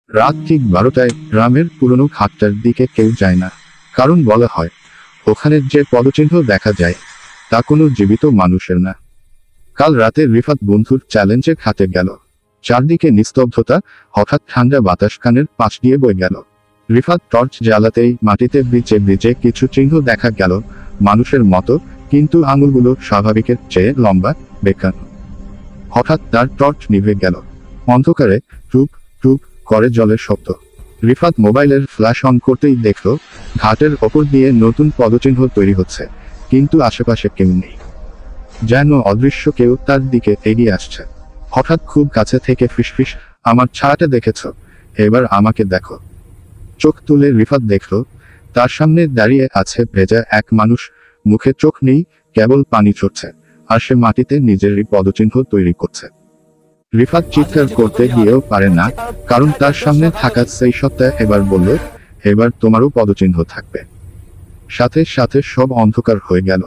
রাত ঠিক 12টায় গ্রামের পুরনো ঘাটটার দিকে কেউ যায় না, কারণ বলা হয় ওখানে যে পদচিহ্ন দেখা যায় তা কোনো জীবিত মানুষের না। কাল রাতে রিফাত বন্ধুর চ্যালেঞ্জে ঘাটে গেল। চারদিকে নিস্তব্ধতা, হঠাৎ ঠান্ডা বাতাস কানের পাশ দিয়ে বয়ে গেল। রিফাত টর্চ জ্বালাতেই মাটিতে ব্রিজে ব্রিজে কিছু চিহ্ন দেখা গেল, মানুষের মতো, কিন্তু আঙুলগুলো স্বাভাবিকের চেয়ে লম্বা, বেঁকানো। হঠাৎ তার টর্চ নিভে গেল। অন্ধকারে টুপ টুপ করে জলের শব্দ। রিফাত মোবাইলের ফ্ল্যাশ অন করতেই দেখল ঘাটের ওপর দিয়ে নতুন পদচিহ্ন তৈরি হচ্ছে, কিন্তু আশেপাশে কেউ নেই। যেন অদৃশ্য কেউ তার দিকে এগিয়ে আসছে। হঠাৎ খুব কাছে থেকে ফিসফিস, আমার ছায়াটা দেখেছ, এবার আমাকে দেখো। চোখ তুলে রিফাত দেখল তার সামনে দাঁড়িয়ে আছে ভেজা এক মানুষ, মুখে চোখ নেই, কেবল পানি ঝরছে, আর সে মাটিতে নিজেরই পদচিহ্ন তৈরি করছে। রিফাত চিৎকার করতে গিয়েও পারে না, কারণ তার সামনে থাকা সেই সত্তা এবার বলল, এবার তোমারও পদচিহ্ন থাকবে। সাথে সাথে সব অন্ধকার হয়ে গেল।